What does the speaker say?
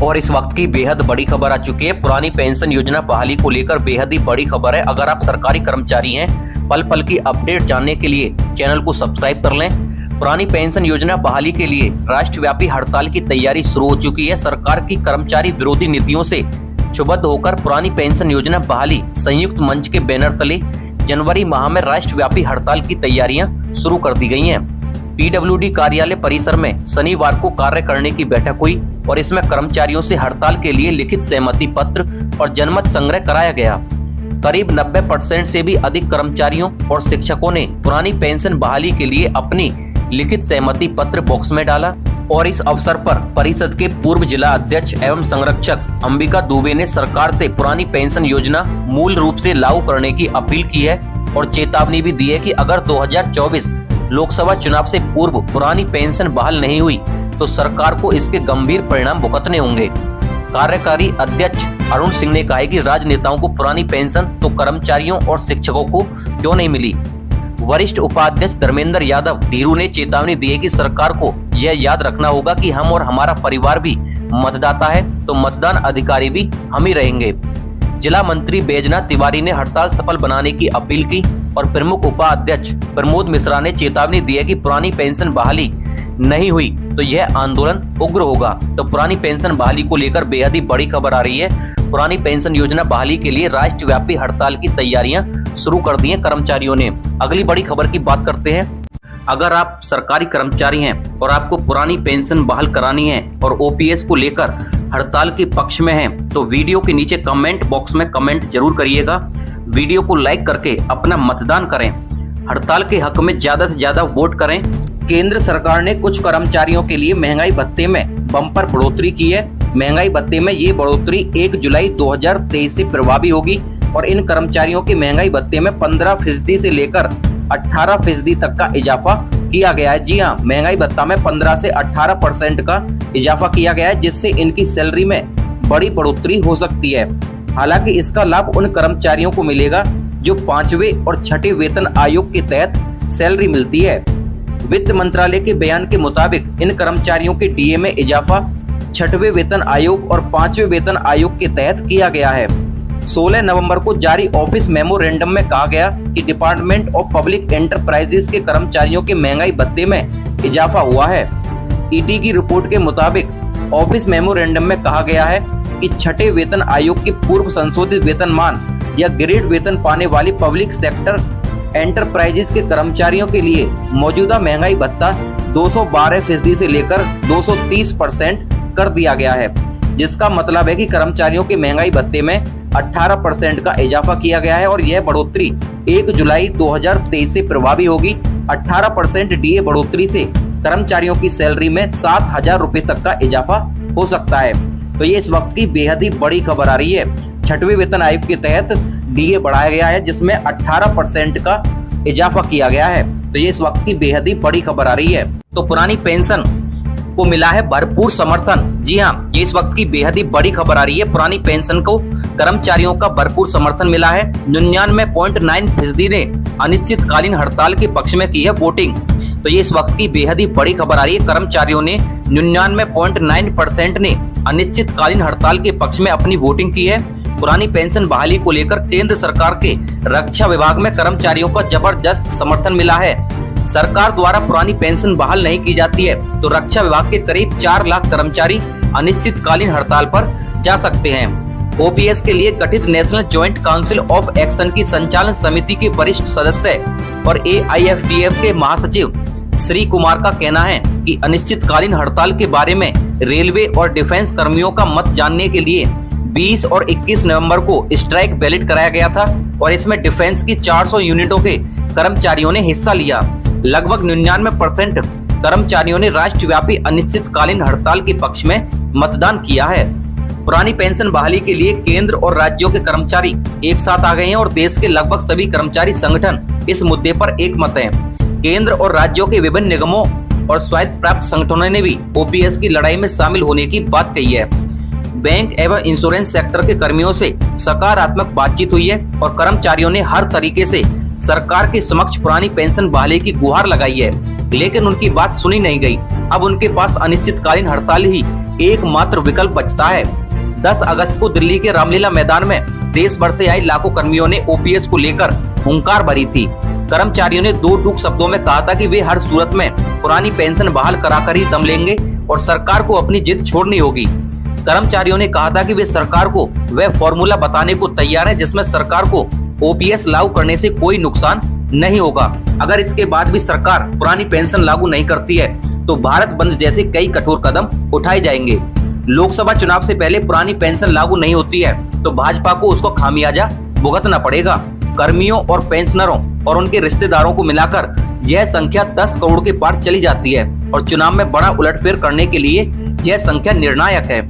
और इस वक्त की बेहद बड़ी खबर आ चुकी है। पुरानी पेंशन योजना बहाली को लेकर बेहद ही बड़ी खबर है। अगर आप सरकारी कर्मचारी हैं, पल पल की अपडेट जानने के लिए चैनल को सब्सक्राइब कर लें। पुरानी पेंशन योजना बहाली के लिए राष्ट्रव्यापी हड़ताल की तैयारी शुरू हो चुकी है। सरकार की कर्मचारी विरोधी नीतियों से क्षुब्ध होकर पुरानी पेंशन योजना बहाली संयुक्त मंच के बैनर तले जनवरी माह में राष्ट्रव्यापी हड़ताल की तैयारियां शुरू कर दी गई हैं। पीडब्ल्यूडी कार्यालय परिसर में शनिवार को कार्य करने की बैठक हुई और इसमें कर्मचारियों से हड़ताल के लिए लिखित सहमति पत्र और जनमत संग्रह कराया गया। करीब 90% से भी अधिक कर्मचारियों और शिक्षकों ने पुरानी पेंशन बहाली के लिए अपनी लिखित सहमति पत्र बॉक्स में डाला और इस अवसर पर परिषद के पूर्व जिला अध्यक्ष एवं संरक्षक अंबिका दुबे ने सरकार से पुरानी पेंशन योजना मूल रूप से लागू करने की अपील की है और चेतावनी भी दी है कि अगर 2024 लोकसभा चुनाव से पूर्व पुरानी पेंशन बहाल नहीं हुई तो सरकार को इसके गंभीर परिणाम भुगतने होंगे। कार्यकारी अध्यक्ष अरुण सिंह ने कहा कि राजनेताओं को पुरानी पेंशन तो कर्मचारियों और शिक्षकों को क्यों नहीं मिली। वरिष्ठ उपाध्यक्ष धर्मेंद्र यादव धीरू ने चेतावनी दी है कि सरकार को यह याद रखना होगा कि हम और हमारा परिवार भी मतदाता है तो मतदान अधिकारी भी हम ही रहेंगे। जिला मंत्री बैजनाथ तिवारी ने हड़ताल सफल बनाने की अपील की और प्रमुख उपाध्यक्ष प्रमोद मिश्रा ने चेतावनी दी है कि पुरानी पेंशन बहाली नहीं हुई तो यह आंदोलन उग्र होगा। तो पुरानी पेंशन बहाली को लेकर बेहद ही बड़ी खबर आ रही है। पुरानी पेंशन योजना बहाली के लिए राष्ट्रव्यापी हड़ताल की तैयारियां शुरू कर दी हैं कर्मचारियों ने। अगली बड़ी खबर की बात करते हैं। अगर आप सरकारी कर्मचारी हैं और आपको पुरानी पेंशन बहाल करानी है और ओपीएस को लेकर हड़ताल के पक्ष में हैं, तो वीडियो के नीचे कमेंट बॉक्स में कमेंट जरूर करिएगा। वीडियो को लाइक करके अपना मतदान करें। हड़ताल के हक में ज्यादा से ज्यादा वोट करें। केंद्र सरकार ने कुछ कर्मचारियों के लिए महंगाई भत्ते में बम्पर बढ़ोतरी की है। महंगाई भत्ते में ये बढ़ोतरी 1 जुलाई 2023 से प्रभावी होगी और इन कर्मचारियों के महंगाई भत्ते में 15% से लेकर 18% तक का इजाफा किया गया है। जी हाँ, महंगाई भत्ता में 15 से 18% का इजाफा किया गया है, जिससे इनकी सैलरी में बड़ी बढ़ोतरी हो सकती है। हालांकि इसका लाभ उन कर्मचारियों को मिलेगा जो 5वें और 6ठे वेतन आयोग के तहत सैलरी मिलती है। वित्त मंत्रालय के बयान के मुताबिक इन कर्मचारियों के डीए में इजाफा 6वें वेतन आयोग और 5वें वेतन आयोग के तहत किया गया है। 16 नवंबर को जारी ऑफिस मेमोरेंडम में कहा गया कि डिपार्टमेंट ऑफ पब्लिक एंटरप्राइजेस के कर्मचारियों के महंगाई भत्ते में इजाफा हुआ है। ईडी की रिपोर्ट के मुताबिक ऑफिस मेमोरेंडम में कहा गया है कि 6ठे वेतन आयोग के पूर्व संशोधित वेतनमान या ग्रेड वेतन पाने वाली पब्लिक सेक्टर एंटरप्राइजेस के कर्मचारियों के लिए मौजूदा महंगाई भत्ता 212% से लेकर 230% कर दिया गया है, जिसका मतलब है कि कर्मचारियों के महंगाई भत्ते में 18% का इजाफा किया गया है और यह बढ़ोतरी 1 जुलाई 2023 से प्रभावी होगी। 18% डीए बढ़ोतरी से कर्मचारियों की सैलरी में 7,000 रुपए तक का इजाफा हो सकता है। तो ये इस वक्त की बेहद ही बड़ी खबर आ रही है। 6वें वेतन आयोग के तहत डीए बढ़ाया गया है, जिसमें 18% का इजाफा किया गया है। तो ये इस वक्त की बेहद ही बड़ी खबर आ रही है। तो पुरानी पेंशन को मिला है भरपूर समर्थन। जी हाँ, ये इस वक्त की बेहद ही बड़ी खबर आ रही है। पुरानी पेंशन को कर्मचारियों का भरपूर समर्थन मिला है। 99.9% ने अनिश्चितकालीन हड़ताल के पक्ष में की है वोटिंग। तो ये इस वक्त की बेहद ही बड़ी खबर आ रही है। कर्मचारियों ने 99.9% ने अनिश्चितकालीन हड़ताल के पक्ष में अपनी वोटिंग की है। पुरानी पेंशन बहाली को लेकर केंद्र सरकार के रक्षा विभाग में कर्मचारियों का जबरदस्त समर्थन मिला है। सरकार द्वारा पुरानी पेंशन बहाल नहीं की जाती है तो रक्षा विभाग के करीब 4 लाख कर्मचारी अनिश्चितकालीन हड़ताल पर जा सकते हैं। ओपीएस के लिए गठित national joint council of action की संचालन समिति के वरिष्ठ सदस्य और एआईएफटीएफ के महासचिव श्री कुमार का कहना है कि अनिश्चितकालीन हड़ताल के बारे में रेलवे और डिफेंस कर्मियों का मत जानने के लिए 20 और 21 नवंबर को स्ट्राइक बैलेट कराया गया था और इसमें डिफेंस की 400 यूनिटों के कर्मचारियों ने हिस्सा लिया। लगभग 99% कर्मचारियों ने राष्ट्रव्यापी अनिश्चितकालीन हड़ताल के पक्ष में मतदान किया है। पुरानी पेंशन बहाली के लिए केंद्र और राज्यों के कर्मचारी एक साथ आ गए हैं और देश के लगभग सभी कर्मचारी संगठन इस मुद्दे पर एक मत हैं। केंद्र और राज्यों के विभिन्न निगमों और स्वायत्त प्राप्त संगठनों ने भी ओपीएस की लड़ाई में शामिल होने की बात कही है। बैंक एवं इंश्योरेंस सेक्टर के कर्मियों से सकारात्मक बातचीत हुई है और कर्मचारियों ने हर तरीके से सरकार के समक्ष पुरानी पेंशन बहाली की गुहार लगाई है, लेकिन उनकी बात सुनी नहीं गई। अब उनके पास अनिश्चितकालीन हड़ताल ही एकमात्र विकल्प बचता है। 10 अगस्त को दिल्ली के रामलीला मैदान में देश भर से आई लाखों कर्मियों ने ओपीएस को लेकर हुंकार भरी थी। कर्मचारियों ने दो टूक शब्दों में कहा था कि वे हर सूरत में पुरानी पेंशन बहाल कराकर ही दम लेंगे और सरकार को अपनी जिद छोड़नी होगी। कर्मचारियों ने कहा था कि वे सरकार को वह फॉर्मूला बताने को तैयार है जिसमें सरकार को ओपीएस लागू करने से कोई नुकसान नहीं होगा। अगर इसके बाद भी सरकार पुरानी पेंशन लागू नहीं करती है तो भारत बंद जैसे कई कठोर कदम उठाए जाएंगे। लोकसभा चुनाव से पहले पुरानी पेंशन लागू नहीं होती है तो भाजपा को उसको खामियाजा भुगतना पड़ेगा। कर्मियों और पेंशनरों और उनके रिश्तेदारों को मिलाकर यह संख्या 10 करोड़ के पार चली जाती है और चुनाव में बड़ा उलटफेर करने के लिए यह संख्या निर्णायक है।